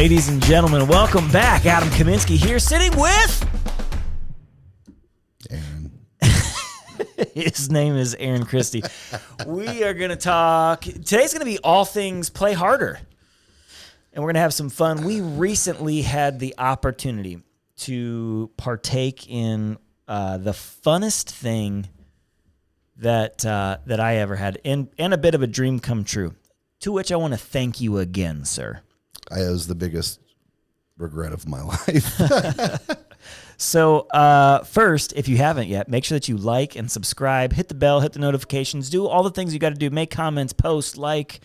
Ladies and gentlemen, welcome back. Adam Kaminsky here, sitting with... Aaron. His name is Aaron Christy. We are going to talk... Today's going to be all things play harder. And we're going to have some fun. We recently had the opportunity to partake in the funnest thing that I ever had, and a bit of a dream come true, to which I want to thank you again, sir. It was the biggest regret of my life. So first, if you haven't yet, make sure that you like and subscribe, hit the bell, hit the notifications, do all the things you got to do, make comments, post, like,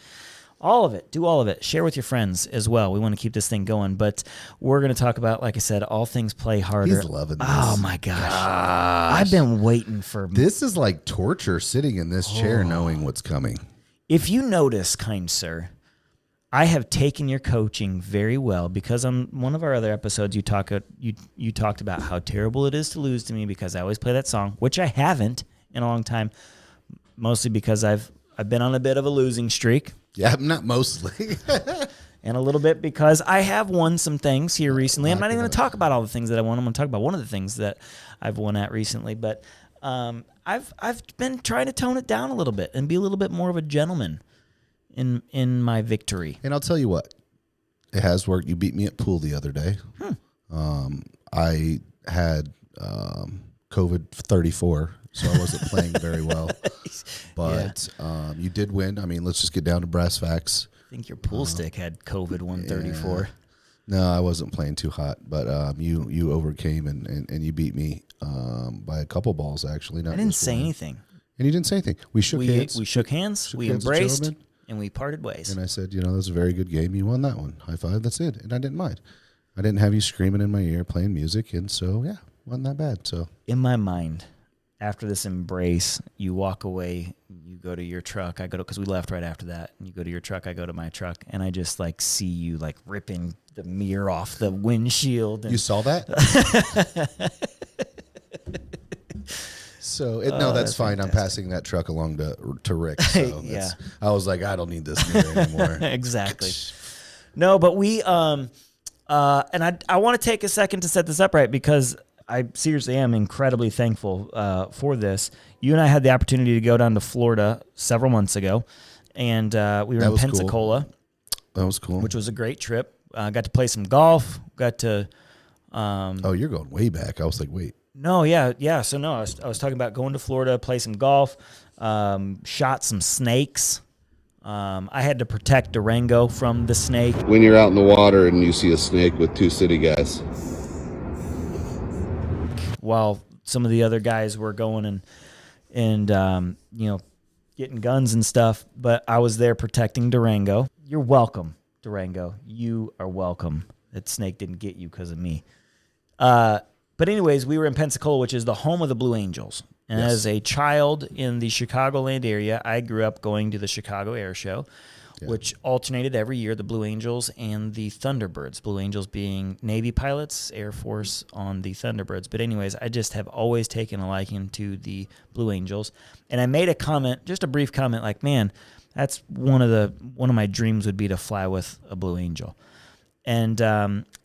all of it. Do all of it. Share with your friends as well. We want to keep this thing going, but we're going to talk about, like I said, all things play harder. He's loving this. Oh, my gosh. I've been waiting for... This is like torture, sitting in this chair knowing what's coming. If you notice, kind sir, I have taken your coaching very well, because on one of our other episodes, you talked about how terrible it is to lose to me because I always play that song, which I haven't in a long time, mostly because I've been on a bit of a losing streak. Yeah, not mostly. And a little bit because I have won some things here recently. I'm not even going to talk about all the things that I won. I'm going to talk about one of the things that I've won at recently. But I've been trying to tone it down a little bit and be a little bit more of a gentleman in my victory. And I'll tell you what, it has worked. You beat me at pool the other day. I had COVID 34, so I wasn't playing very well. But you did win. I mean, let's just get down to brass facts. I think your pool stick had COVID 134. Yeah. No, I wasn't playing too hot, but you overcame and you beat me by a couple balls, actually. I didn't say anything. And you didn't say anything. We shook hands. We shook hands. We embraced. And we parted ways. And I said, that was a very good game. You won that one. High five. That's it. And I didn't mind. I didn't have you screaming in my ear, playing music. And so, yeah, wasn't that bad. So in my mind, after this embrace, you walk away, you go to your truck. I go to, because we left right after that. And you go to your truck, I go to my truck. And I just see you ripping the mirror off the windshield. And you saw that? So no, that's fine. Fantastic. I'm passing that truck along to Rick. So yeah, I was like, I don't need this mirror anymore. Exactly. No, but we and I want to take a second to set this up right, because I seriously am incredibly thankful for this. You and I had the opportunity to go down to Florida several months ago, and we were in Pensacola. Cool. That was cool. Which was a great trip. Got to play some golf. Got to. Oh, you're going way back. I was like, wait. No, yeah. So no, I was talking about going to Florida, play some golf, shot some snakes. I had to protect Durango from the snake. When you're out in the water and you see a snake with two city guys, while some of the other guys were going and getting guns and stuff, but I was there protecting Durango. You're welcome, Durango. You are welcome. That snake didn't get you because of me. But anyways, we were in Pensacola, which is the home of the Blue Angels. And as a child in the Chicagoland area, I grew up going to the Chicago Air Show, which alternated every year, the Blue Angels and the Thunderbirds. Blue Angels being Navy pilots, Air Force on the Thunderbirds. But anyways, I just have always taken a liking to the Blue Angels. And I made a comment, just a brief comment, like, man, that's one of my dreams would be to fly with a Blue Angel. And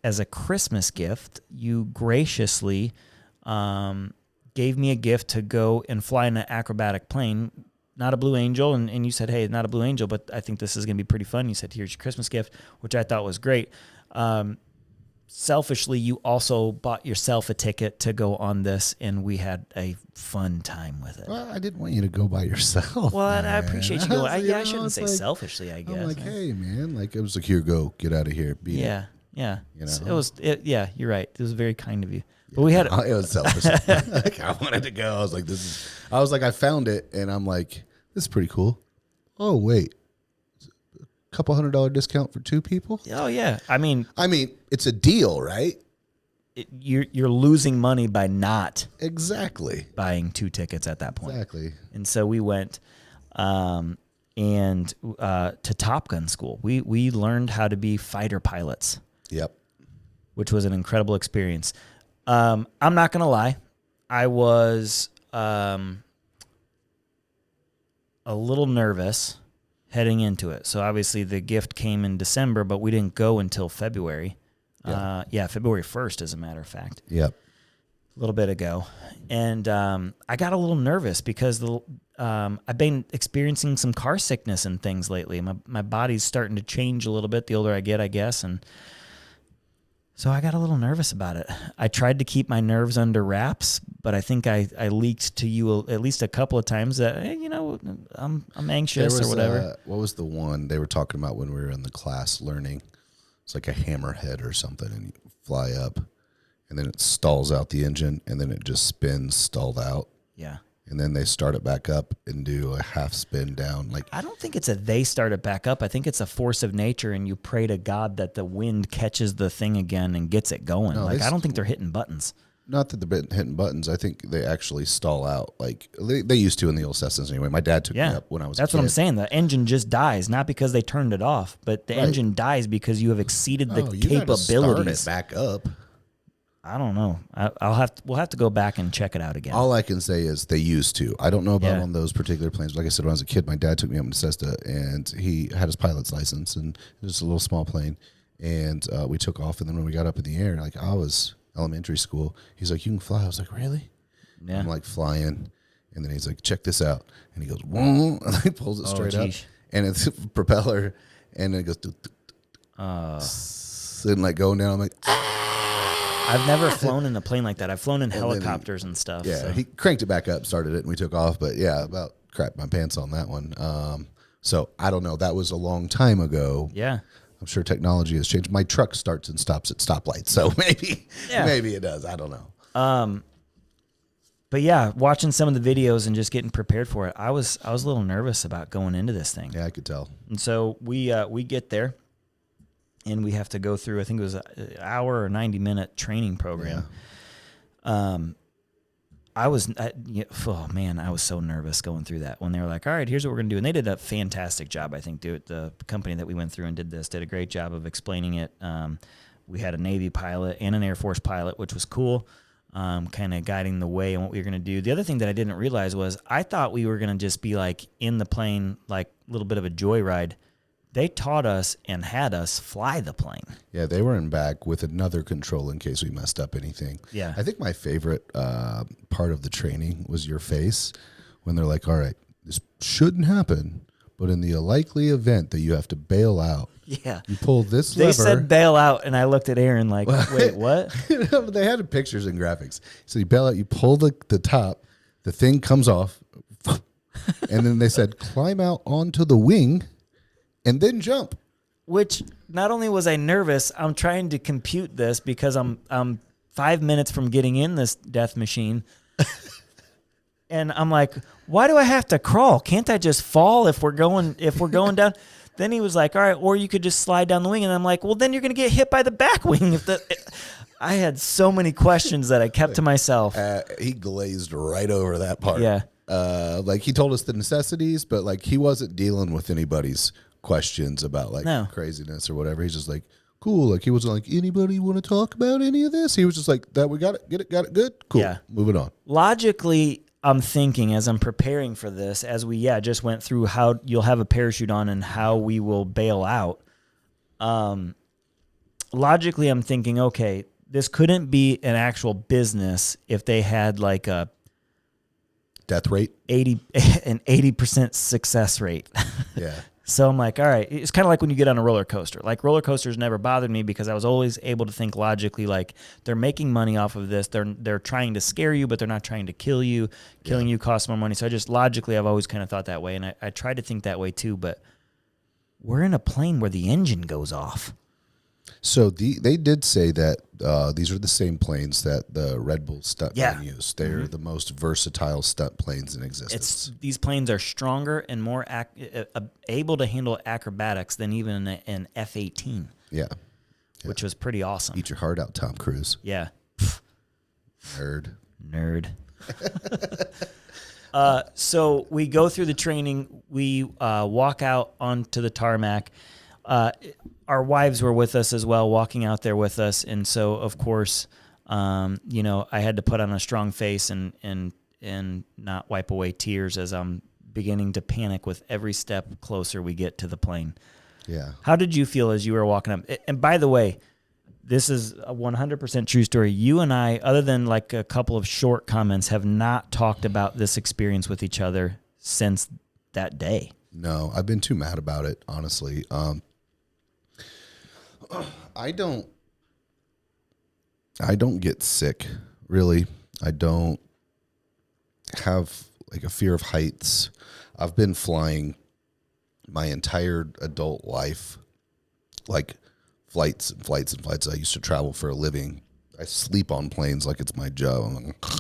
as a Christmas gift, you graciously gave me a gift to go and fly in an acrobatic plane, not a Blue Angel. And you said, hey, not a Blue Angel, but I think this is going to be pretty fun. You said, here's your Christmas gift, which I thought was great. Selfishly, you also bought yourself a ticket to go on this, and we had a fun time with it. Well, I didn't want you to go by yourself. Well, and I appreciate you going. I shouldn't say selfishly, I guess. I'm like, hey, man. It was like, here, go. Get out of here. Beat it. Yeah. You're right. It was very kind of you. But we had... It was selfish. I wanted to go. I was like, I found it, and I'm like, this is pretty cool. Oh, wait. Couple $100 discount for two people? Oh yeah, I mean, it's a deal, right? You're losing money by not buying two tickets at that point. Exactly. And so we went, to Top Gun school. We learned how to be fighter pilots. Yep. Which was an incredible experience. I'm not gonna lie, I was a little nervous heading into it. So obviously the gift came in December, but we didn't go until February. February 1st, as a matter of fact. Yep. A little bit ago. And I got a little nervous because I've been experiencing some car sickness and things lately. My body's starting to change a little bit the older I get, I guess. And so I got a little nervous about it. I tried to keep my nerves under wraps, but I think I leaked to you at least a couple of times that, hey, I'm anxious or whatever. What was the one they were talking about when we were in the class learning? It's like a hammerhead or something, and you fly up, and then it stalls out the engine, and then it just spins stalled out. Yeah. And then they start it back up and do a half spin down. Like, I don't think it's they start it back up. I think it's a force of nature, and you pray to God that the wind catches the thing again and gets it going. No, I don't think they're hitting buttons. Not that they're hitting buttons. I think they actually stall out. Like they used to in the old Cessnas anyway. My dad took me up when I was a kid. That's what I'm saying. The engine just dies, not because they turned it off, but the engine dies because you have exceeded the capabilities. Start it back up. I don't know. We'll have to go back and check it out again. All I can say is they used to. I don't know about on those particular planes. Like I said, when I was a kid, my dad took me up in Cessna, and he had his pilot's license, and it was a little small plane. And we took off, and then when we got up in the air, like I was elementary school, he's like, "You can fly." I was like, "Really?" Yeah. I'm like flying, and then he's like, "Check this out," and he goes, "Whoa," and he pulls it straight up, and it's a propeller, and then it goes, and like going down. I'm like, I've never flown in a plane like that. I've flown in helicopters and stuff. Yeah, so. He cranked it back up, started it, and we took off. But yeah, about crapped my pants on that one. So I don't know. That was a long time ago. Yeah. I'm sure technology has changed. My truck starts and stops at stoplights, so maybe it does. I don't know. But yeah, watching some of the videos and just getting prepared for it, I was a little nervous about going into this thing. Yeah, I could tell. And so we get there, and we have to go through, I think it was an hour or 90-minute training program. Yeah. I was so nervous going through that when they were like, all right, here's what we're going to do. And they did a fantastic job, I think, the company that we went through and did a great job of explaining it. We had a Navy pilot and an Air Force pilot, which was cool, kind of guiding the way on what we were going to do. The other thing that I didn't realize was I thought we were going to just be like in the plane, like a little bit of a joyride. They taught us and had us fly the plane. Yeah, they were in back with another control in case we messed up anything. Yeah. I think my favorite part of the training was your face when they're like, all right, this shouldn't happen, but in the likely event that you have to bail out, yeah, you pull this lever. They said bail out, and I looked at Aaron like, wait, what? They had pictures and graphics. So you bail out, you pull the top, the thing comes off, and then they said climb out onto the wing, and then jump. Which not only was I nervous, I'm trying to compute this because I'm 5 minutes from getting in this death machine. And I'm like, why do I have to crawl? Can't I just fall if we're going down? Then he was like, all right, or you could just slide down the wing. And I'm like, well, then you're going to get hit by the back wing. I had so many questions that I kept to myself. He glazed right over that part. Yeah. Like he told us the necessities, but like he wasn't dealing with anybody's questions about like craziness or whatever. He's just like, cool. Like he wasn't like, anybody want to talk about any of this? He was just like, that we got it, got it, good, cool. Yeah. Moving on. Logically, I'm thinking as I'm preparing for this, as we just went through how you'll have a parachute on and how we will bail out. Logically, I'm thinking, okay, this couldn't be an actual business if they had like a death rate, an 80% success rate. Yeah. So I'm like, all right, it's kind of like when you get on a roller coaster. Like roller coasters never bothered me because I was always able to think logically, like they're making money off of this. They're trying to scare you, but they're not trying to kill you. Killing you costs more money. So I just logically, I've always kind of thought that way. And I try to think that way too, but we're in a plane where the engine goes off. So they did say that these are the same planes that the Red Bull stuntmen use. They're the most versatile stunt planes in existence. These planes are stronger and more able to handle acrobatics than even an F-18. Yeah. Which was pretty awesome. Eat your heart out, Tom Cruise. Yeah. Nerd. So we go through the training. We walk out onto the tarmac. Our wives were with us as well, walking out there with us. And so, of course, I had to put on a strong face and not wipe away tears as I'm beginning to panic with every step closer we get to the plane. Yeah. How did you feel as you were walking up? And by the way, this is a 100% true story. You and I, other than like a couple of short comments, have not talked about this experience with each other since that day. No, I've been too mad about it, honestly. I don't get sick, really. I don't have like a fear of heights. I've been flying my entire adult life, like flights and flights and flights. I used to travel for a living. I sleep on planes like it's my job.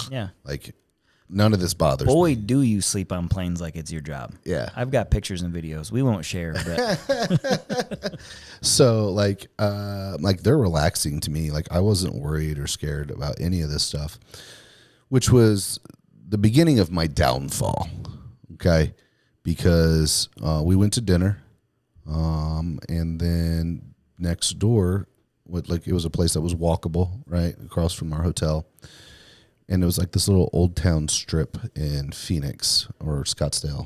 Yeah. Like none of this bothers me. Boy, do you sleep on planes like it's your job. Yeah. I've got pictures and videos. We won't share, but So like they're relaxing to me. Like I wasn't worried or scared about any of this stuff, which was the beginning of my downfall. Okay. Because we went to dinner, and then next door, it was a place that was walkable, right across from our hotel, and it was like this little old town strip in Phoenix or Scottsdale.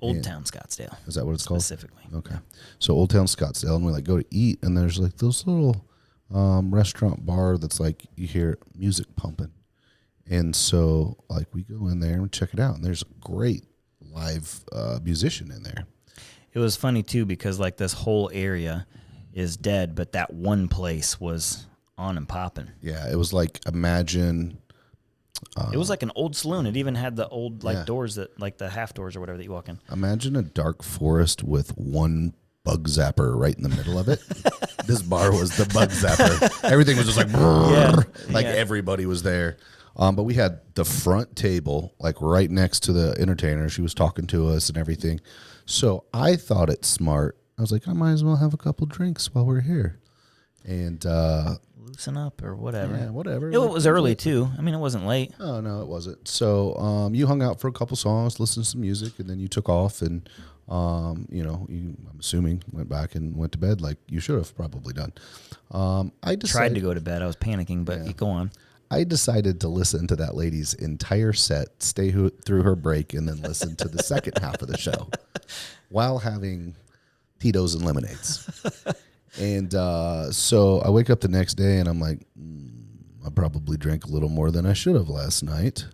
Old Town Scottsdale. Is that what it's called? Specifically. Okay. So Old Town Scottsdale, and we like go to eat, and there's like this little restaurant bar that's like you hear music pumping. And so, like, we go in there and check it out, and there's a great live musician in there. It was funny, too, because, like, this whole area is dead, but that one place was on and popping. Yeah, it was like, imagine... it was like an old saloon. It even had the old, like, doors that, like, the half doors or whatever that you walk in. Imagine a dark forest with one bug zapper right in the middle of it. This bar was the bug zapper. Everything was just like... everybody was there. But we had the front table, like right next to the entertainer. She was talking to us and everything. So I thought it smart. I was like, I might as well have a couple drinks while we're here. And loosen up or whatever. Yeah, whatever. It was early, too. I mean, it wasn't late. Oh, no, it wasn't. So you hung out for a couple songs, listened to some music, and then you took off. And, I'm assuming, went back and went to bed like you should have probably done. I tried to go to bed. I was panicking, but you go on. I decided to listen to that lady's entire set, stay through her break, and then listen to the second half of the show while having Tito's and lemonades. And so I wake up the next day, and I'm like, I probably drank a little more than I should have last night.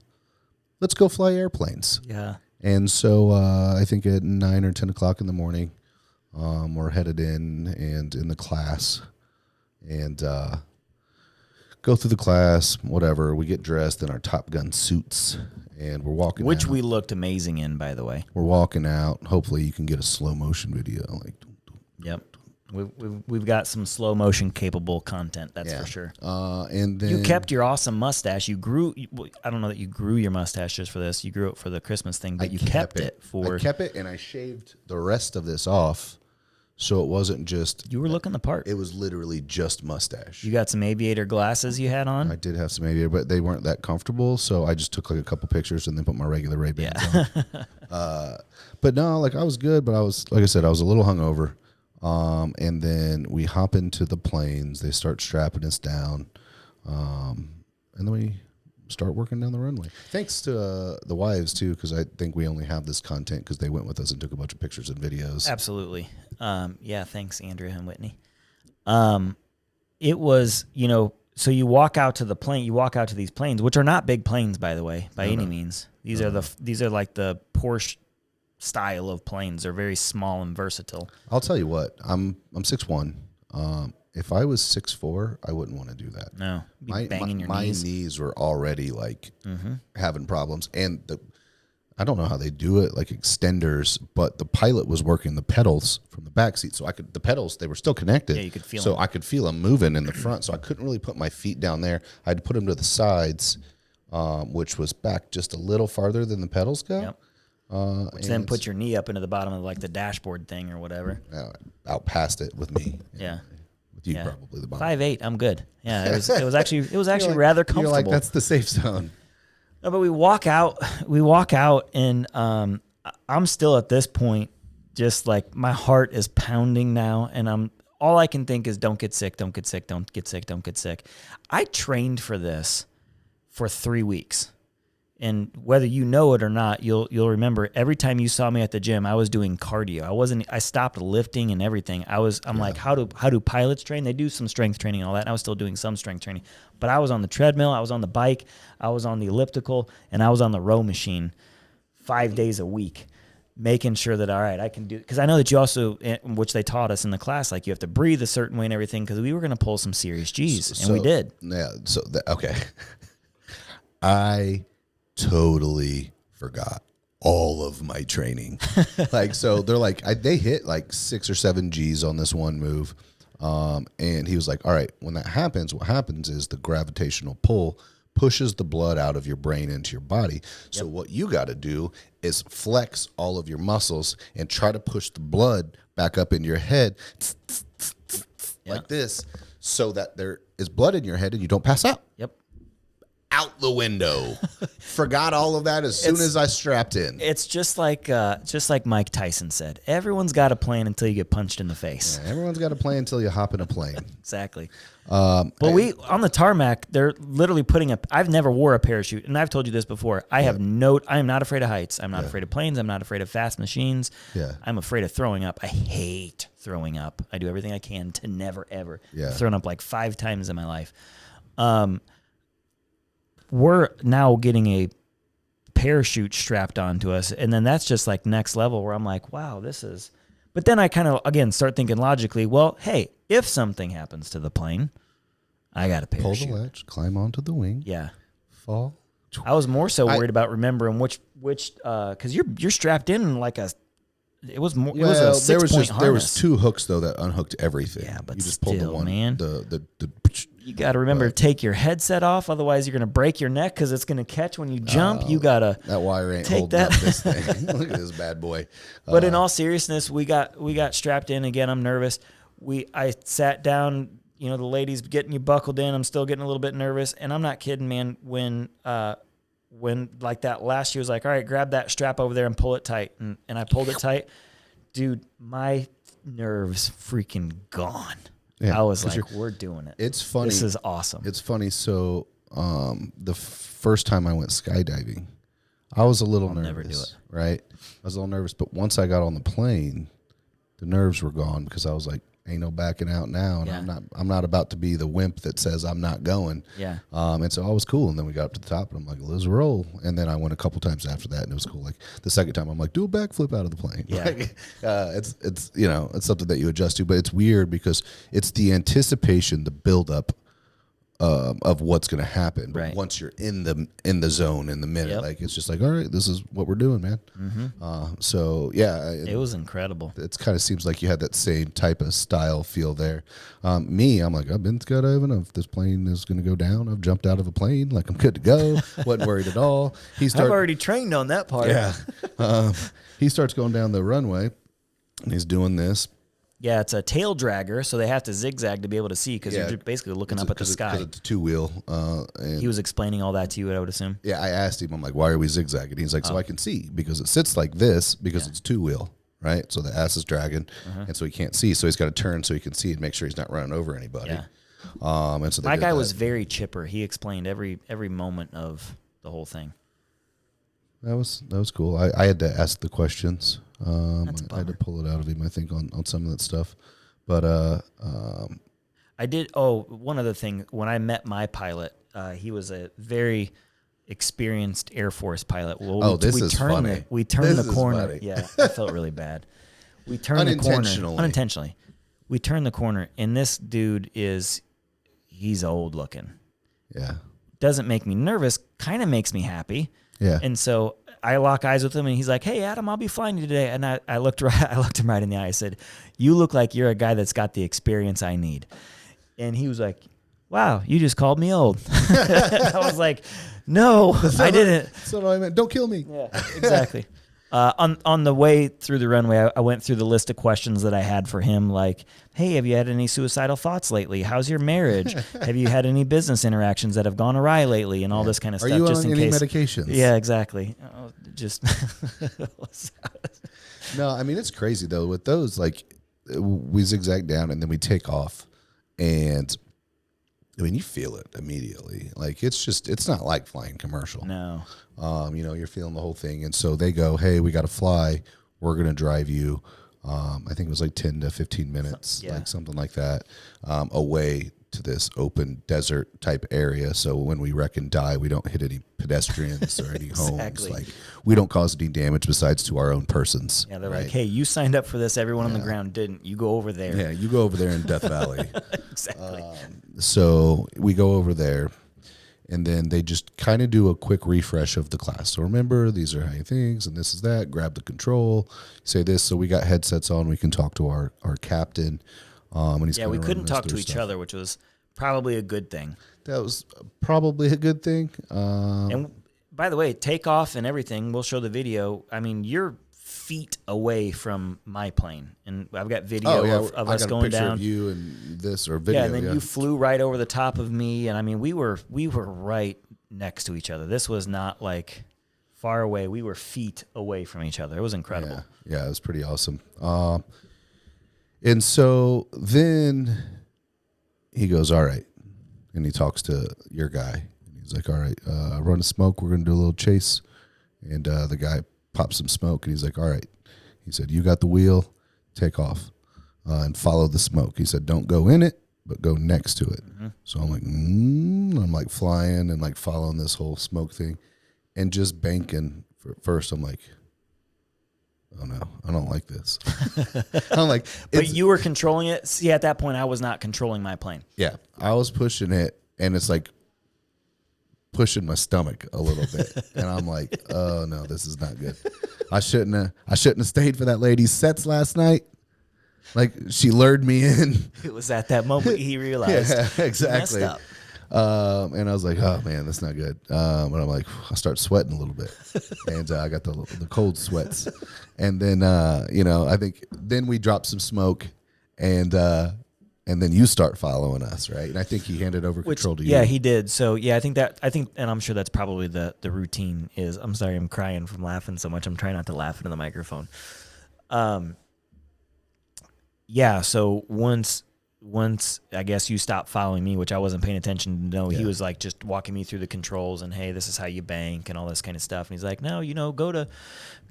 Let's go fly airplanes. Yeah. And so I think at 9 or 10 o'clock in the morning, we're headed in the class. And... go through the class, whatever. We get dressed in our Top Gun suits, and we're walking out. Which we looked amazing in, by the way. We're walking out. Hopefully you can get a slow motion video. Like, Yep. We've got some slow motion capable content, that's for sure. And then you kept your awesome mustache. You grew, I don't know that you grew your mustache just for this. You grew it for the Christmas thing, but you kept it for... I kept it, and I shaved the rest of this off. So it wasn't just... You were looking the part. It was literally just mustache. You got some aviator glasses you had on? I did have some aviator, but they weren't that comfortable. So I just took like a couple pictures and then put my regular Ray-Bans on. But no, like I was good, but I was, like I said, I was a little hungover. And then we hop into the planes. They start strapping us down. And then we start working down the runway. Thanks to the wives, too, because I think we only have this content because they went with us and took a bunch of pictures and videos. Absolutely. Thanks, Andrea and Whitney. It was, so you walk out to the plane, you walk out to these planes, which are not big planes, by the way, by any means. These are like the Porsche style of planes. They're very small and versatile. I'll tell you what, I'm 6'1". If I was 6'4", I wouldn't want to do that. No, banging your my knees. My knees were already like having problems, and I don't know how they do it, like extenders, but the pilot was working the pedals from the back seat, so the pedals, they were still connected. Yeah, you could feel them. them. I could feel them moving in the front, so I couldn't really put my feet down there. I had to put them to the sides, which was back just a little farther than the pedals go. Yep. Which then put your knee up into the bottom of like the dashboard thing or whatever. Out past it with me. Yeah. With you probably the bottom. 5'8", I'm good. Yeah, it was actually rather comfortable. You're like, that's the safe zone. No, but we walk out, and I'm still at this point, just like my heart is pounding now, and all I can think is don't get sick, don't get sick, don't get sick, don't get sick. I trained for this for 3 weeks. And whether you know it or not, you'll remember every time you saw me at the gym, I was doing cardio. I stopped lifting and everything. I'm like, how do pilots train? They do some strength training and all that. And I was still doing some strength training, but I was on the treadmill, I was on the bike, I was on the elliptical, and I was on the row machine 5 days a week, making sure that, all right, I can do, because I know that you also, which they taught us in the class, like you have to breathe a certain way and everything, because we were going to pull some serious G's, and we did. Yeah. So, okay. I totally forgot all of my training. Like, so they're like, they hit like 6 or 7 G's on this one move. And he was like, all right, when that happens, what happens is the gravitational pull pushes the blood out of your brain into your body. So what you got to do is flex all of your muscles and try to push the blood back up into your head like this, so that there is blood in your head and you don't pass out. Yep. Out the window. Forgot all of that as soon as I strapped in. It's just like Mike Tyson said. Everyone's got a plan until you get punched in the face. Yeah, everyone's got a plan until you hop in a plane. Exactly. But we on the tarmac, they're literally putting I've never wore a parachute, and I've told you this before. I am not afraid of heights. I'm not afraid of planes. I'm not afraid of fast machines. Yeah. I'm afraid of throwing up. I hate throwing up. I do everything I can to never ever. Yeah. I've thrown up like 5 times in my life. We're now getting a parachute strapped onto us, and then that's just like next level, where I'm like, wow, this is. But then I kind of again start thinking logically, well, hey, if something happens to the plane, I got a parachute. Pull the ledge, climb onto the wing. Yeah. Fall. I was more so worried about remembering which because you're strapped in like a. It was more. Well, it was a 6-point harness. There was 2 hooks though that unhooked everything. Yeah, but you just still, pulled the one, man. You got to remember to take your headset off, otherwise you're going to break your neck because it's going to catch when you jump. You got to that wire ain't take holding that. up this thing. Look at this bad boy. But in all seriousness, we got strapped in again. I'm nervous. I sat down. You know, the lady's getting you buckled in. I'm still getting a little bit nervous, and I'm not kidding, man. When like that last, she was like, "All right, grab that strap over there and pull it tight," and I pulled it tight. Dude, my nerves freaking gone. Yeah, I was like, we're doing it. It's funny. This is awesome. It's funny. So the first time I went skydiving, I was a little nervous. Never do it. Right? I was a little nervous. But once I got on the plane, the nerves were gone, because I was like, ain't no backing out now. And I'm not about to be the wimp that says I'm not going. Yeah. And so I was cool. And then we got up to the top, and I'm like, let's roll. And then I went a couple times after that, and it was cool. Like the second time, I'm like, do a backflip out of the plane. Yeah. Like, it's you know, it's something that you adjust to, but it's weird because it's the anticipation, the buildup of what's going to happen. But right. once you're in the zone, in the minute, Yep. like, it's just like, all right, this is what we're doing, man. Mm-hmm. So yeah, it was incredible. it kind of seems like you had that same type of style feel there. I'm like, I've been skydiving. If this plane is going to go down, I've jumped out of a plane. Like, I'm good to go. Wasn't worried at all. I've already trained on that part. Yeah. He starts going down the runway, and he's doing this. Yeah, it's a tail dragger, so they have to zigzag to be able to see, because you're basically looking up at the sky. Because it's a 2-wheel. And he was explaining all that to you, I would assume. yeah, I asked him, I'm like, why are we zigzagging? He's like, so I can see, because it sits like this, because it's 2-wheel, right? So the ass is dragging, and so he can't see. So he's got to turn so he can see and make sure he's not running over anybody. Yeah. And so My guy was very chipper. He explained every moment of the whole thing. That was cool. I had to ask the questions. I had to pull it out of him, I think, on some of that stuff. But I did. Oh, one other thing. When I met my pilot, he was a very experienced Air Force pilot. Well, this is funny. We turned This the is corner. funny. Yeah, I felt really bad. We turned the corner unintentionally. We turned the corner, and this dude he's old looking. Yeah. Doesn't make me nervous. Kind of makes me happy. Yeah. And so I lock eyes with him, and he's like, "Hey, Adam, I'll be flying you today." And I looked him right in the eye. I said, "You look like you're a guy that's got the experience I need." And he was like, "Wow, you just called me old." I was like, "No, I didn't." So I meant, don't kill me. Yeah, exactly. On the way through the runway, I went through the list of questions that I had for him, like, hey, have you had any suicidal thoughts lately? How's your marriage? Have you had any business interactions that have gone awry lately? And all this kind of stuff. Are you just on in any case. medications? Yeah, exactly. No, I mean, it's crazy, though. With those, like, we zigzag down, and then we take off. And I mean, you feel it immediately. Like, it's not like flying commercial. No. You're feeling the whole thing. And so they go, hey, we got to fly. We're going to drive you. I think it was like 10 to 15 minutes, like something like that, away to this open desert type area. So when we wreck and die, we don't hit any pedestrians or any homes. Like, we don't cause any damage besides to our own persons. Yeah, they're like, hey, you signed up for this. Everyone on the ground didn't. You go over there. Yeah, you go over there in Death Valley. Exactly. So we go over there, and then they just kind of do a quick refresh of the class. So remember, these are how you things, and this is that. Grab the control, say this. So we got headsets on. We can talk to our captain. And he's we couldn't talk to each other, which was probably a good thing. That was probably a good thing. And by the way, takeoff and everything, we'll show the video. I mean, you're feet away from my plane, and I've got video of us going down. Of you and this or video. Yeah, and then you flew right over the top of me, and I mean, we were right next to each other. This was not like far away. We were feet away from each other. It was incredible. Yeah, it was pretty awesome. And so then he goes, all right. And he talks to your guy. He's like, all right, run a smoke. We're going to do a little chase. And the guy pops some smoke. And he's like, all right. He said, you got the wheel. Take off and follow the smoke. He said, don't go in it, but go next to it. Mm-hmm. So I'm like, I'm like flying and like following this whole smoke thing and just banking. First, I'm like, oh no, I don't like this. I'm like, but you were controlling it. See, at that point, I was not controlling my plane. Yeah, I was pushing it, and it's like pushing my stomach a little bit, and I'm like, oh no, this is not good. I shouldn't have stayed for that lady's sets last night. Like, she lured me in. It was at that moment he realized. Yeah, exactly. He messed up. And I was like, oh man, that's not good. But I'm like, I start sweating a little bit, and I got the cold sweats. And then I think then we drop some smoke, and then you start following us, right? And I think he handed over control to you. Yeah, he did. So yeah, I think, and I'm sure that's probably the routine is. I'm sorry, I'm crying from laughing so much. I'm trying not to laugh into the microphone. Yeah. So once I guess you stopped following me, which I wasn't paying attention to know, he was like just walking me through the controls and, hey, this is how you bank and all this kind of stuff. And he's like, no, go to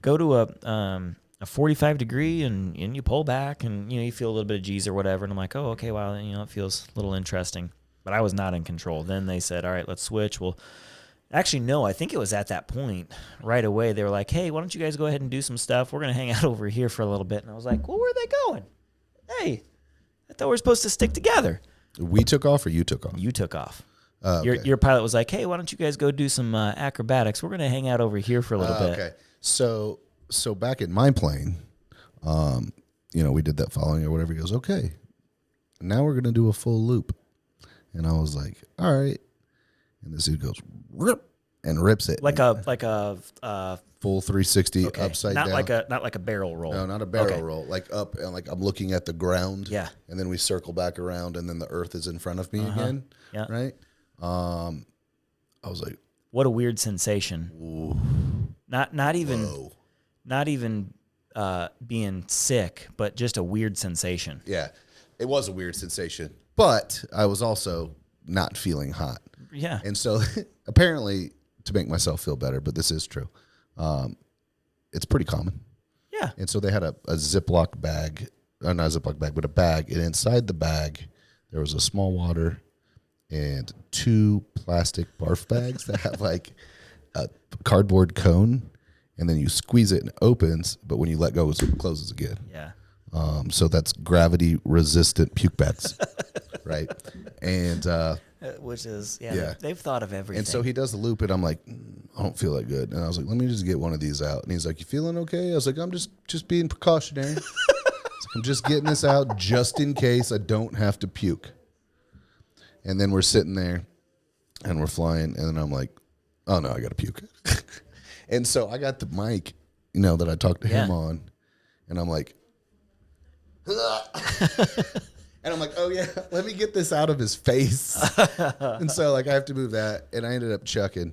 a 45 degree and you pull back and, you feel a little bit of G's or whatever. And I'm like, oh, okay, wow, it feels a little interesting. But I was not in control. Then they said, all right, let's switch. Well, actually, no, I think it was at that point right away. They were like, hey, why don't you guys go ahead and do some stuff? We're going to hang out over here for a little bit. And I was like, well, where are they going? Hey, I thought we were supposed to stick together. We took off or you took off? You took off. Okay. Your pilot was like, hey, why don't you guys go do some acrobatics? We're going to hang out over here for a little bit. Okay. So back in my plane, we did that following or whatever. He goes, okay, now we're going to do a full loop. And I was like, all right. And this dude goes, rip, and rips it. Like a full 360 upside down. Not like a barrel roll. No, not a barrel roll. Like up, and like I'm looking at the ground. Yeah. And then we circle back around, and then the earth is in front of me again. Yeah. Right. I was like, what a weird sensation. ooh. Not even Whoa. being sick, but just a weird sensation. Yeah, it was a weird sensation, but I was also not feeling hot. Yeah. And so apparently, to make myself feel better, but this is true, it's pretty common. Yeah. And so they had a Ziploc bag, not a Ziploc bag, but a bag. And inside the bag, there was a small water and 2 plastic barf bags that have like a cardboard cone. And then you squeeze it and it opens, but when you let go, it closes again. Yeah. So that's gravity resistant puke bags, right? And which is, yeah. they've thought of everything. and so he does the loop, and I'm like, I don't feel that good. And I was like, let me just get one of these out. And he's like, you feeling okay? I was like, I'm just being precautionary. I'm just getting this out just in case I don't have to puke. And then we're sitting there, and we're flying, and then I'm like, oh no, I got to puke. And so I got the mic, that I talked to him on, and I'm like, and I'm like, oh yeah, let me get this out of his face. And so like I have to move that, and I ended up chucking.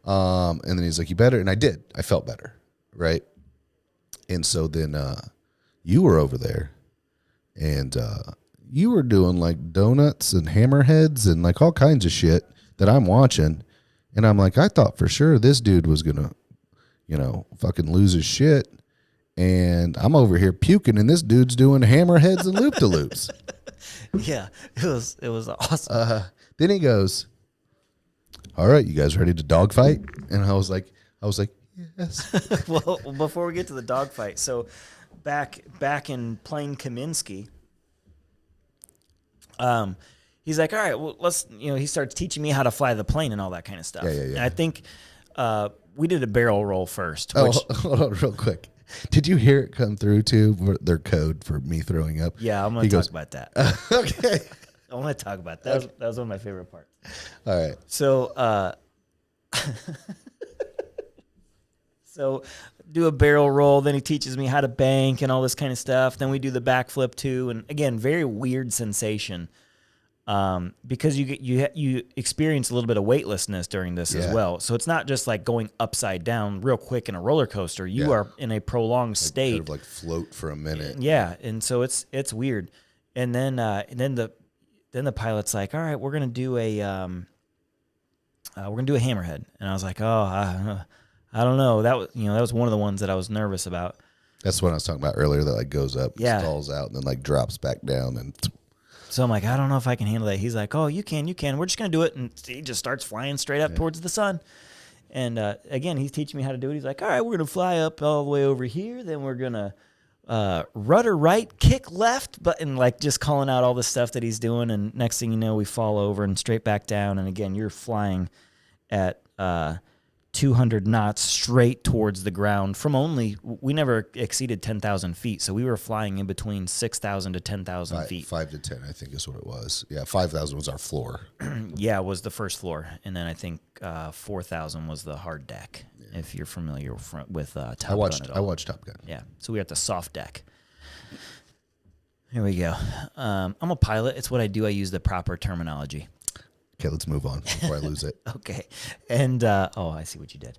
And then he's like, you better, and I did. I felt better, right? And so then you were over there, and you were doing like donuts and hammerheads and like all kinds of shit that I'm watching. And I'm like, I thought for sure this dude was going to, fucking lose his shit. And I'm over here puking and this dude's doing hammerheads and loop-de-loops. Yeah, it was awesome. Then he goes, all right, you guys ready to dogfight? And I was like, yes. Well, before we get to the dogfight, so back in Plain Kaminsky, he's like, all right, well, let's, he starts teaching me how to fly the plane and all that kind of stuff. Yeah. And I think we did a barrel roll first. Oh, Which, hold on real quick. Did you hear it come through too? Their code for me throwing up. Yeah, I'm going to talk about that. Okay. I want to talk about that. That was one of my favorite parts. All right. So, so do a barrel roll. Then he teaches me how to bank and all this kind of stuff. Then we do the backflip too. And again, very weird sensation. Because you experience a little bit of weightlessness during this as well. So it's not just like going upside down real quick in a roller coaster. You are in a prolonged state. Kind of like float for a minute. Yeah, and so it's weird. And then the pilot's like, all right, we're gonna do a hammerhead. And I was like, I don't know. That was one of the ones that I was nervous about. That's what I was talking about earlier. That like goes up, Yeah. stalls out, and then like drops back down and. So I'm like, I don't know if I can handle that. He's like, oh, you can. We're just going to do it. And he just starts flying straight up towards the sun. And again, he's teaching me how to do it. He's like, all right, we're going to fly up all the way over here. Then we're going to rudder right, kick left, and like just calling out all the stuff that he's doing. And next thing you know, we fall over and straight back down. And again, you're flying at 200 knots straight towards the ground we never exceeded 10,000 feet. So we were flying in between 6,000 to 10,000 feet. 5 to 10, I think is what it was. Yeah, 5,000 was our floor. Yeah, it was the first floor. And then I think 4,000 was the hard deck, if you're familiar with Top Gun at all. I watched Top Gun. Yeah, so we were at the soft deck. Here we go. I'm a pilot. It's what I do. I use the proper terminology. Okay, let's move on before I lose it. Okay. And, I see what you did.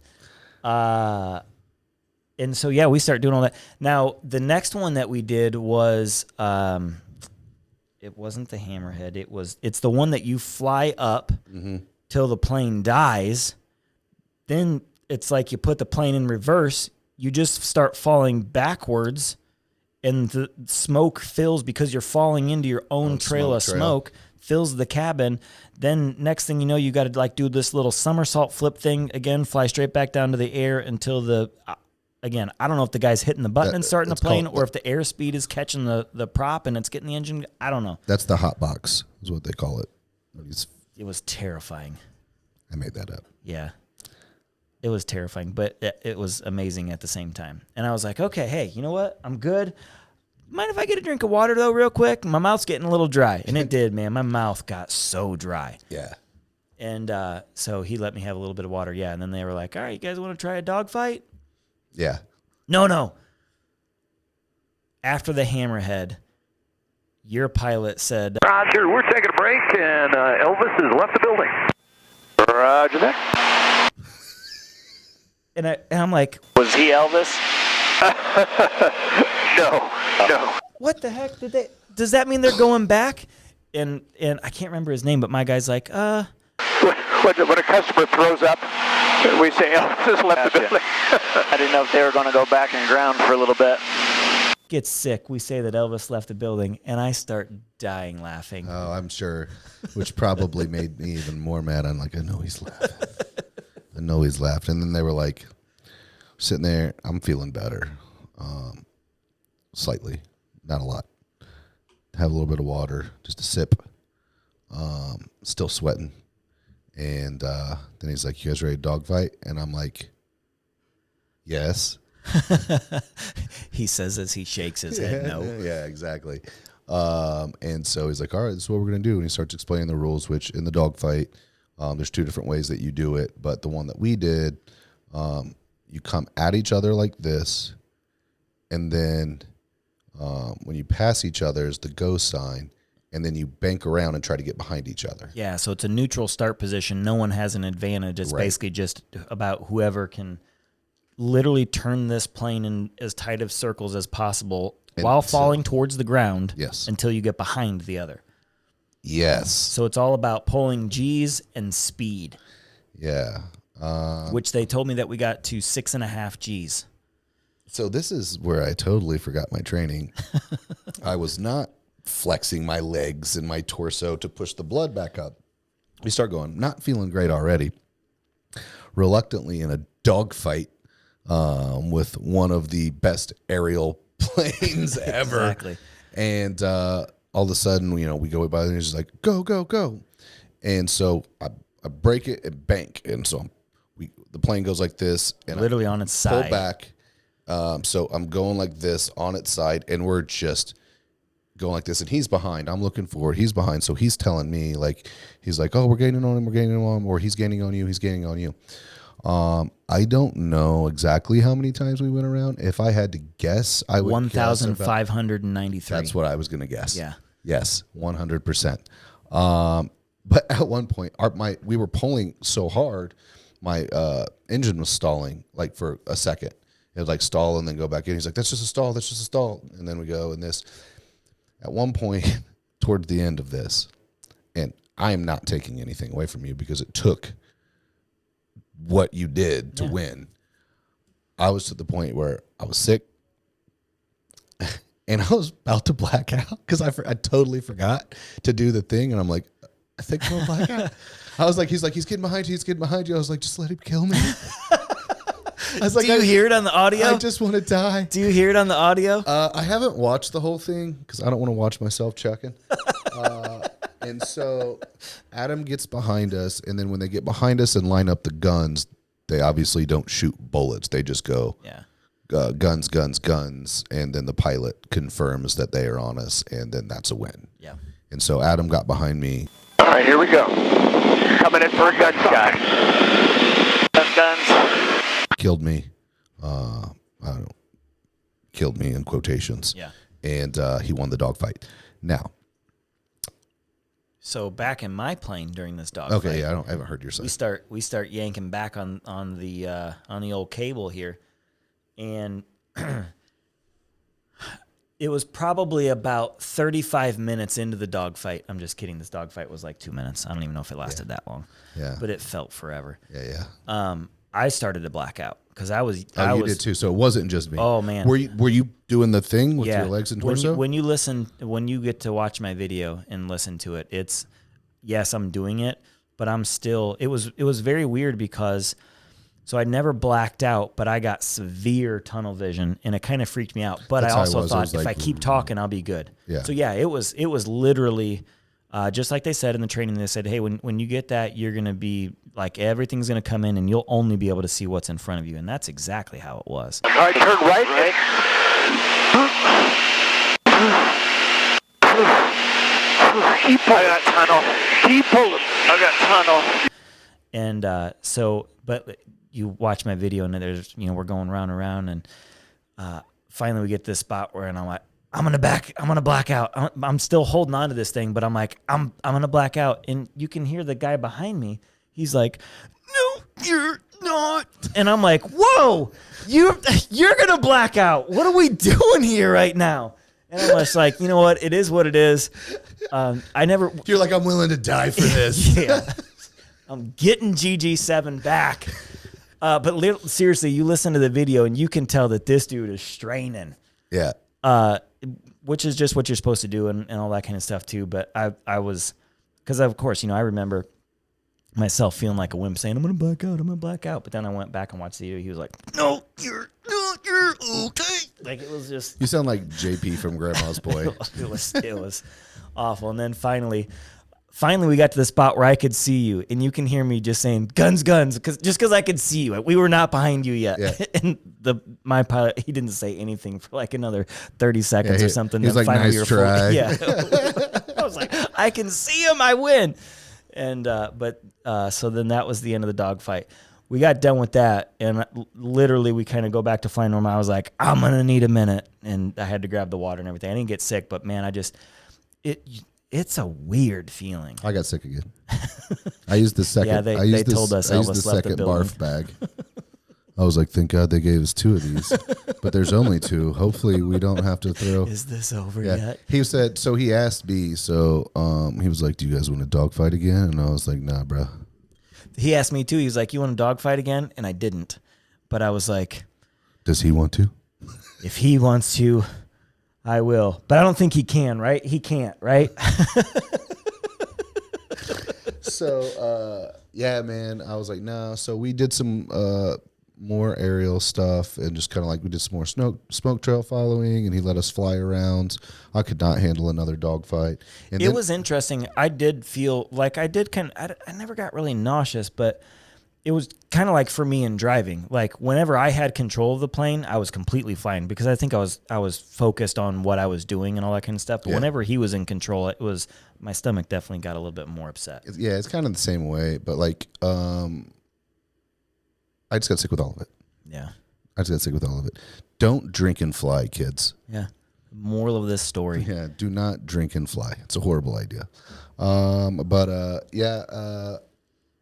And so, yeah, we start doing all that. Now, the next one that we did was, it wasn't the hammerhead. It's the one that you fly up till the plane dies. Then it's like you put the plane in reverse. You just start falling backwards and the smoke fills because you're falling into your own trail of smoke. Fills the cabin. Then next thing you know, you got to like do this little somersault flip thing again, fly straight back down to the air until again, I don't know if the guy's hitting the button and starting the plane or if the airspeed is catching the prop and it's getting the engine. I don't know. That's the hot box is what they call it. It was terrifying. I made that up. Yeah. It was terrifying, but it was amazing at the same time. And I was like, okay, hey, you know what? I'm good. Mind if I get a drink of water, though, real quick? My mouth's getting a little dry. And it did, man. My mouth got so dry. Yeah. And so he let me have a little bit of water. Yeah. And then they were like, all right, you guys want to try a dogfight? Yeah. No. After the hammerhead, your pilot said, Roger, we're taking a break, and Elvis has left the building. Roger that. and I'm like, Was he Elvis? No. what the heck does that mean they're going back? And I can't remember his name, but my guy's like, When a customer throws up, we say Elvis has left the building. I didn't know if they were going to go back and ground for a little bit. gets sick. We say that Elvis left the building, and I start dying laughing. Oh, I'm sure, which probably made me even more mad. I'm like, I know he's laughing. I know he's laughing. And then they were like, sitting there, I'm feeling better. Slightly, not a lot. Have a little bit of water, just a sip. Still sweating. And then he's like, you guys ready to dogfight? And I'm like, yes. He says as he shakes his head no. Yeah, exactly. And so he's like, all right, this is what we're going to do. And he starts explaining the rules, which in the dogfight, there's two different ways that you do it. But the one that we did, you come at each other like this. And then when you pass each other is the go sign. And then you bank around and try to get behind each other. Yeah, so it's a neutral start position. No one has an advantage. It's basically just about whoever can literally turn this plane in as tight of circles as possible while falling towards the ground. Yes. Until you get behind the other. Yes. So it's all about pulling G's and speed. Yeah. Which they told me that we got to 6.5 G's. So this is where I totally forgot my training. I was not flexing my legs and my torso to push the blood back up. We start going, not feeling great already. Reluctantly in a dogfight with one of the best aerial planes ever. Exactly. And all of a sudden, we go by and it's just like, go, go, go. And so I break it and bank. And so the plane goes like this. And Literally on its pull side. back. So I'm going like this on its side, and we're just going like this. And he's behind. I'm looking forward. He's behind. So he's telling me, he's like, oh, we're gaining on him. We're gaining on him. Or he's gaining on you. He's gaining on you. I don't know exactly how many times we went around. If I had to guess, I would 1,593. That's what I was going to guess. Yeah. Yes, 100%. But at one point, we were pulling so hard, my engine was stalling for a second. It would stall and then go back in. He's like, that's just a stall. That's just a stall. And then we go in this. At one point, towards the end of this, and I am not taking anything away from you because it took what you did to win. I was to the point where I was sick and I was about to black out because I totally forgot to do the thing. And I'm like, I think I'm going to black out. I was like, he's getting behind you. He's getting behind you. I was like, just let him kill me. I was like, do you hear it on the audio? I just want to die. Do you hear it on the audio? I haven't watched the whole thing because I don't want to watch myself chucking. And so Adam gets behind us, and then when they get behind us and line up the guns, they obviously don't shoot bullets. They just go guns, guns, guns, and then the pilot confirms that they are on us, and then that's a win. Yeah. And so Adam got behind me. All right, here we go. Coming in for a gun shot. Guns. Killed me. I don't know. Killed me in quotations. Yeah. And he won the dogfight. Now. So back in my plane during this dog Okay, fight, yeah, I haven't heard your side. we start yanking back on the old cable here, and it was probably about 35 minutes into the dogfight. I'm just kidding. This dogfight was like 2 minutes. I don't even know if it lasted that long. Yeah. But it felt forever. Yeah. I started to black out because I was. Oh, you did too. So it wasn't just me. Oh man. Were you doing the thing with your legs and torso? When you get to watch my video and listen to it, it's yes, I'm doing it, but I'm still. It was very weird because. So I never blacked out, but I got severe tunnel vision, and it kind of freaked me out. But I also thought if I keep talking, I'll be good. Yeah. So yeah, it was literally just like they said in the training. They said, hey, when you get that, you're gonna be like everything's gonna come in, and you'll only be able to see what's in front of you, and that's exactly how it was. All right, turn right. Keep pulling. I got tunnel. Keep pulling. I got tunnel. And but you watch my video, and there's we're going round and round, and finally we get to this spot where, and I'm like, I'm gonna black out. I'm still holding on to this thing, but I'm like, I'm gonna black out, and you can hear the guy behind me. He's like, no, you're not, and I'm like, whoa, you're gonna black out. What are we doing here right now? And I'm just like, you know what? It is what it is. You're like, I'm willing to die for this. Yeah. I'm getting GG7 back. But seriously, you listen to the video and you can tell that this dude is straining. Yeah. Which is just what you're supposed to do and all that kind of stuff too. But I was, because of course, I remember myself feeling like a wimp saying, I'm going to black out. But then I went back and watched the video. He was like, no, you're okay. Like it was just. You sound like JP from Grandma's Boy. It was awful. And then finally we got to the spot where I could see you, and you can hear me just saying guns, because I could see you. We were not behind you yet. Yeah. And my pilot, he didn't say anything for like another 30 seconds or something. He's like, finally nice try. Yeah. I was like, I can see him. I win. And so then that was the end of the dogfight. We got done with that, and literally we kind of go back to flying normal. I was like, I'm gonna need a minute, and I had to grab the water and everything. I didn't get sick, but man, it's a weird feeling. I got sick again. I used the second. Yeah, they told us I used Elvis the left the second building. barf bag. I was like, thank God they gave us 2 of these, but there's only 2. Hopefully we don't have to throw. Is this over yet? He said, so he asked me, so he was like, do you guys want to dogfight again? And I was like, nah, bro. He asked me too. He was like, you want to dogfight again? And I didn't. But I was like, does he want to? if he wants to, I will. But I don't think he can, right? He can't, right? So, yeah, man, I was like, no. So we did some more aerial stuff and just kind of like we did some more smoke trail following, and he let us fly around. I could not handle another dogfight. And It was interesting. I did feel like I never got really nauseous, but it was kind of like for me in driving. Like whenever I had control of the plane, I was completely fine because I think I was focused on what I was doing and all that kind of stuff. But whenever he was in control, it was my stomach definitely got a little bit more upset. Yeah, it's kind of the same way, but like I just got sick with all of it. Yeah. I just got sick with all of it. Don't drink and fly, kids. Yeah. Moral of this story. Yeah, do not drink and fly. It's a horrible idea.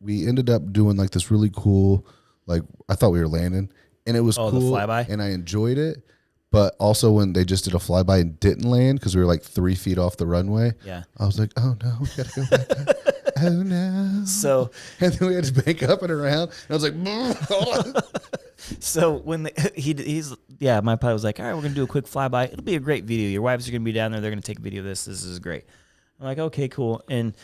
We ended up doing like this really cool, like I thought we were landing, and it was cool. The flyby? And I enjoyed it. But also when they just did a flyby and didn't land because we were like 3 feet off the runway, I was like, oh no, we gotta go back down. Oh no. So and then we had to bank up and around. And I was like, hold on. So when my pilot was like, all right, we're gonna do a quick flyby. It'll be a great video. Your wives are gonna be down there. They're gonna take a video of this. This is great. I'm like, okay, cool. And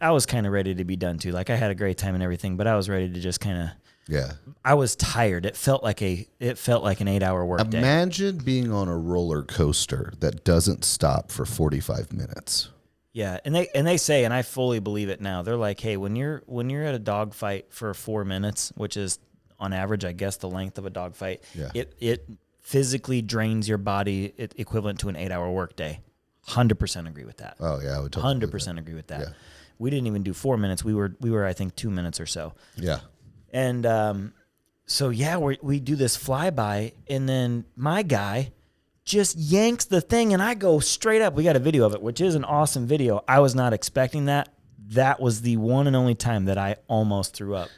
I was kind of ready to be done too. Like I had a great time and everything, but I was ready to just kind of. Yeah. I was tired. It felt like an 8-hour workday. Imagine being on a roller coaster that doesn't stop for 45 minutes. Yeah, and they say, and I fully believe it now. They're like, hey, when you're at a dogfight for 4 minutes, which is on average, I guess, the length of a dogfight, it physically drains your body equivalent to an 8-hour workday. 100% agree with that. Oh yeah, I would totally 100% agree with that. Yeah. We didn't even do 4 minutes. We were I think 2 minutes or so. Yeah. And so yeah, we do this flyby, and then my guy just yanks the thing, and I go straight up. We got a video of it, which is an awesome video. I was not expecting that. That was the one and only time that I almost threw up.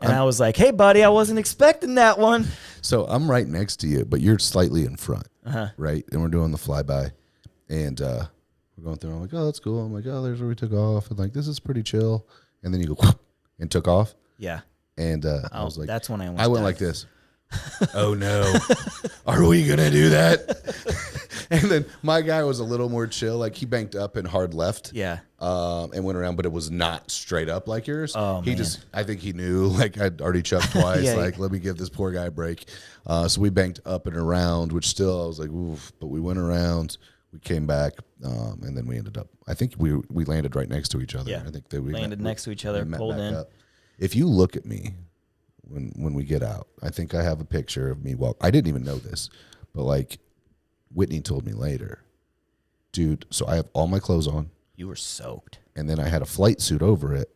I was like, hey, buddy, I wasn't expecting that one. So I'm right next to you, but you're slightly in front, right? And we're doing the flyby, and we're going through. I'm like, oh, that's cool. I'm like, oh, there's where we took off. And like, this is pretty chill. And then you go and took off. Yeah. And I was like, that's when I went died. Like this. Oh no, are we gonna do that? And then my guy was a little more chill. Like he banked up and hard left. Yeah. And went around, but it was not straight up like yours. Oh, he man. I think he knew, like I'd already chucked twice. Let me give this poor guy a break. So we banked up and around, which still I was like, oof, but we went around. We came back, and then we ended up. I think we landed right next to each other. Yeah. I think that we landed next to each other, pulled in. Up. If you look at me when we get out, I think I have a picture of me walk. I didn't even know this, but like Whitney told me later, dude. So I have all my clothes on. You were soaked, and then I had a flight suit over it.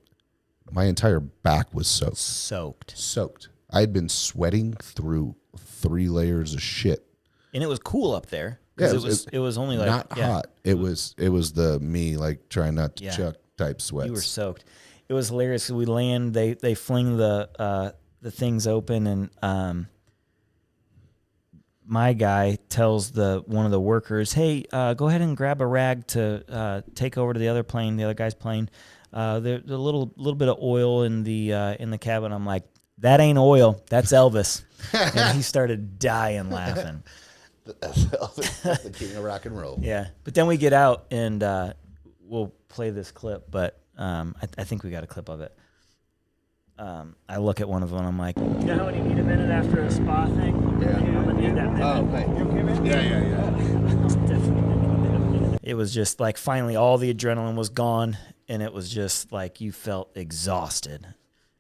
My entire back was soaked. Soaked. I had been sweating through 3 layers of shit, and it was cool up there. Yeah, it was only like not hot. It was the me like trying not to chuck type sweats. You were soaked. It was hilarious. We land. They fling the things open, and my guy tells one of the workers, "Hey, go ahead and grab a rag to take over to the other plane, the other guy's plane. There's a little bit of oil in the cabin." I'm like, "That ain't oil. That's Elvis." And he started dying laughing. That's the king of rock and roll. Yeah, but then we get out and we'll play this clip, but I think we got a clip of it. I look at one of them, I'm like, you know how when you need a minute after a spa thing? Yeah. I'm gonna need that minute. Oh, hey. You okay, man? Yeah. Definitely. It was just like finally all the adrenaline was gone, and it was just like you felt exhausted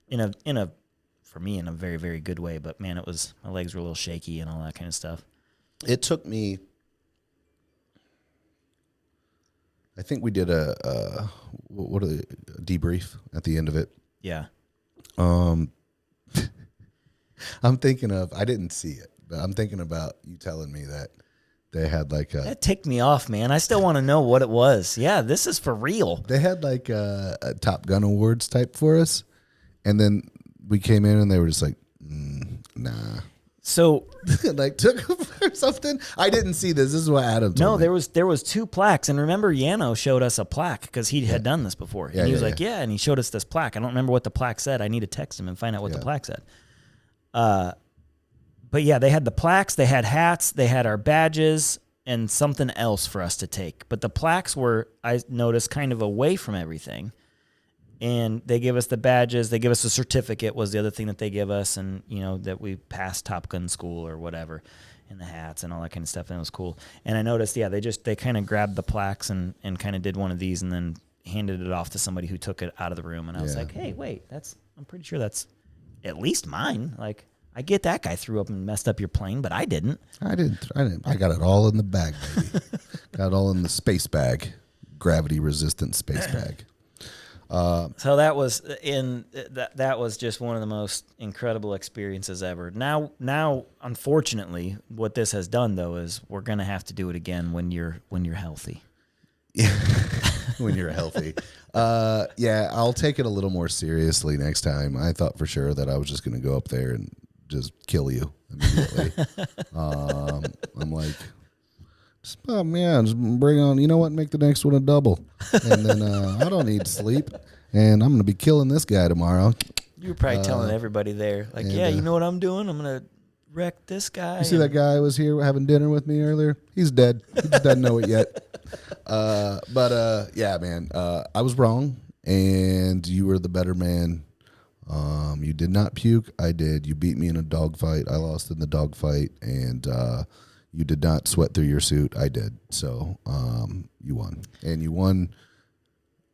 for me in a very, very good way. But man, my legs were a little shaky and all that kind of stuff. It took me. I think we did a debrief at the end of it. Yeah. I'm thinking of. I didn't see it, but I'm thinking about you telling me that they had like a. That ticked me off, man. I still want to know what it was. Yeah, this is for real. They had like a Top Gun Awards type for us, and then we came in and they were just like, nah. So like took or something. I didn't see this. This is what Adam told me. there was 2 plaques, and remember Yano showed us a plaque because he had done this before. And he was like, yeah, and he showed us this plaque. I don't remember what the plaque said. I need to text him and find out what the plaque said. But yeah, they had the plaques, they had hats, they had our badges, and something else for us to take. But the plaques were, I noticed, kind of away from everything. And they give us the badges, they give us a certificate was the other thing that they give us, and that we passed Top Gun school or whatever, and the hats and all that kind of stuff, and it was cool. And I noticed, they kind of grabbed the plaques and kind of did one of these and then handed it off to somebody who took it out of the room. And I was like, hey, wait, I'm pretty sure that's at least mine. Like, I get that guy threw up and messed up your plane, but I didn't. I didn't. I got it all in the bag, baby. Got it all in the space bag, gravity resistant space bag. So that was that was just one of the most incredible experiences ever. Now, unfortunately, what this has done though is we're gonna have to do it again when you're healthy. When you're healthy. I'll take it a little more seriously next time. I thought for sure that I was just gonna go up there and just kill you immediately. I'm like, just bring on, you know what, make the next one a double. And then I don't need sleep, and I'm going to be killing this guy tomorrow. You were probably telling everybody there, like, you know what I'm doing? I'm going to wreck this guy. You see that guy was here having dinner with me earlier? He's dead. He just doesn't know it yet. Man, I was wrong, and you were the better man. You did not puke. I did. You beat me in a dogfight. I lost in the dogfight, and you did not sweat through your suit. I did. So you won, and you won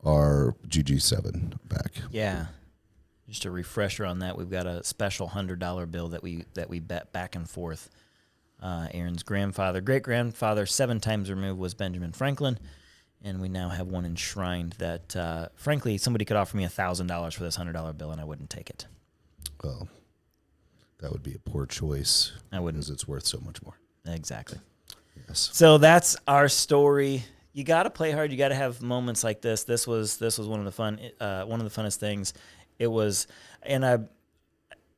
our GG7 back. Yeah. Just a refresher on that, we've got a special $100 bill that we bet back and forth. Aaron's great grandfather, 7 times removed, was Benjamin Franklin. And we now have one enshrined that, frankly, somebody could offer me $1,000 for this $100 bill, and I wouldn't take it. Well, that would be a poor choice. I wouldn't. Because it's worth so much more. Exactly. Yes. So that's our story. You got to play hard. You got to have moments like this. This was one of the funnest things. It was, and I,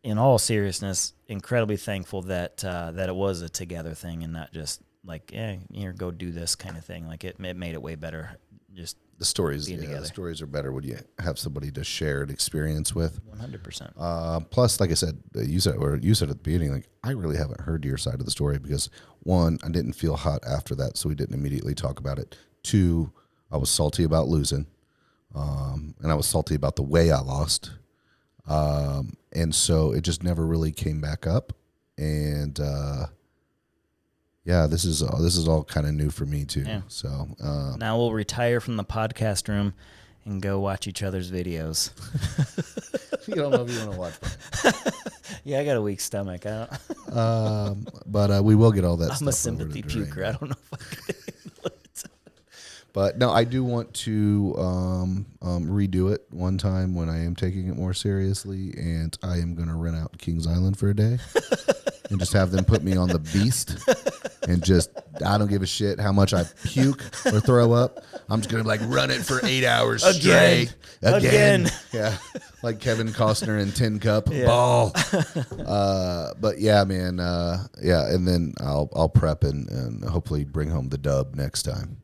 in all seriousness, incredibly thankful that it was a together thing and not just like, here, go do this kind of thing. Like it made it way better. Just the stories, together. The stories are better when you have somebody to share an experience with. 100%. Plus, like I said, you said at the beginning, like I really haven't heard your side of the story because 1, I didn't feel hot after that, so we didn't immediately talk about it. 2, I was salty about losing, and I was salty about the way I lost, and so it just never really came back up. And this is all kind of new for me too. Yeah. So now we'll retire from the podcast room and go watch each other's videos. You don't know if you want to watch mine. Yeah, I got a weak stomach. I don't. But we will get all that. I'm a sympathy puker. I don't know if I can handle it. But no, I do want to redo it one time when I am taking it more seriously, and I am going to rent out Kings Island for a day and just have them put me on the beast, and just I don't give a shit how much I puke or throw up. I'm just going to like run it for 8 hours straight. Again. Yeah, like Kevin Costner in Tin Cup. Yeah. Ball. But yeah, man. And then I'll prep and hopefully bring home the dub next time.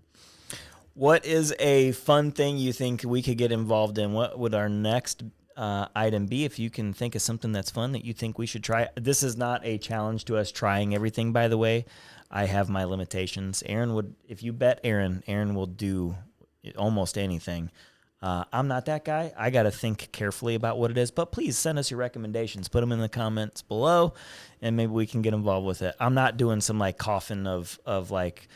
What is a fun thing you think we could get involved in? What would our next item be? If you can think of something that's fun that you think we should try. This is not a challenge to us trying everything, by the way. I have my limitations. If you bet Aaron will do almost anything. I'm not that guy. I got to think carefully about what it is, but please send us your recommendations. Put them in the comments below, and maybe we can get involved with it. I'm not doing some like coffin of like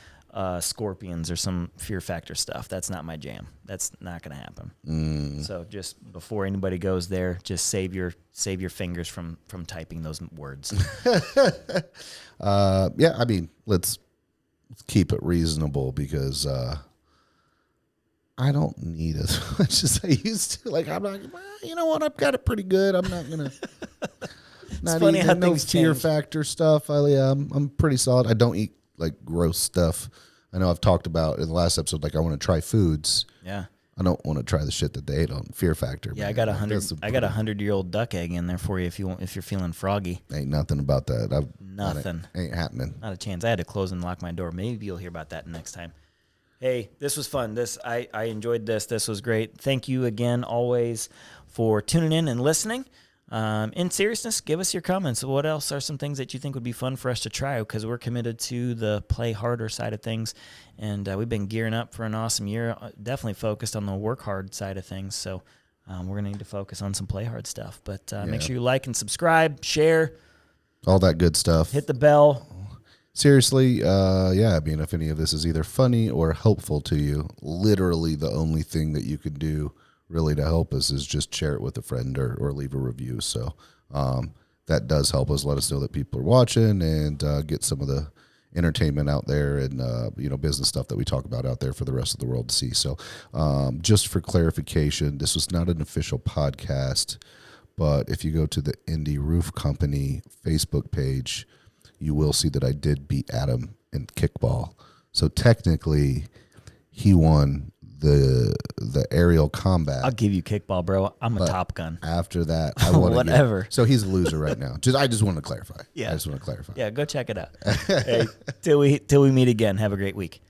scorpions or some Fear Factor stuff. That's not my jam. That's not going to happen. So just before anybody goes there, just save your fingers from typing those words. I mean, let's keep it reasonable because I don't need as much as I used to. Like, I'm like, well, you know what? I've got it pretty good. I'm not going to. It's funny how no things Fear change. Factor stuff. I'm pretty solid. I don't eat like gross stuff. I know I've talked about in the last episode, like I want to try foods. Yeah. I don't want to try the shit that they ate on Fear Factor. Yeah, man. I got Like, a 100-year-old duck egg in there for you if you're feeling froggy. ain't nothing about that. Nothing. Ain't happening. Not a chance. I had to close and lock my door. Maybe you'll hear about that next time. Hey, this was fun. I enjoyed this. This was great. Thank you again, always, for tuning in and listening. In seriousness, give us your comments. What else are some things that you think would be fun for us to try? Because we're committed to the play harder side of things, and we've been gearing up for an awesome year. Definitely focused on the work hard side of things. So we're gonna need to focus on some play hard stuff. But make sure you like and subscribe, share, All that good stuff. hit the bell. Seriously, yeah, I mean, if any of this is either funny or helpful to you, literally the only thing that you can do really to help us is just share it with a friend or leave a review. So that does help us. Let us know that people are watching and get some of the entertainment out there and, business stuff that we talk about out there for the rest of the world to see. So just for clarification, this was not an official podcast, but if you go to the Indy Roof Company Facebook page, you will see that I did beat Adam in kickball. So technically, he won the aerial combat. I'll give you kickball, bro. I'm a Top Gun. After that, I won Whatever. So he's a loser right now. I just want to clarify. Yeah. I just want to clarify. Yeah, go check it out. Hey, till we meet again. Have a great week.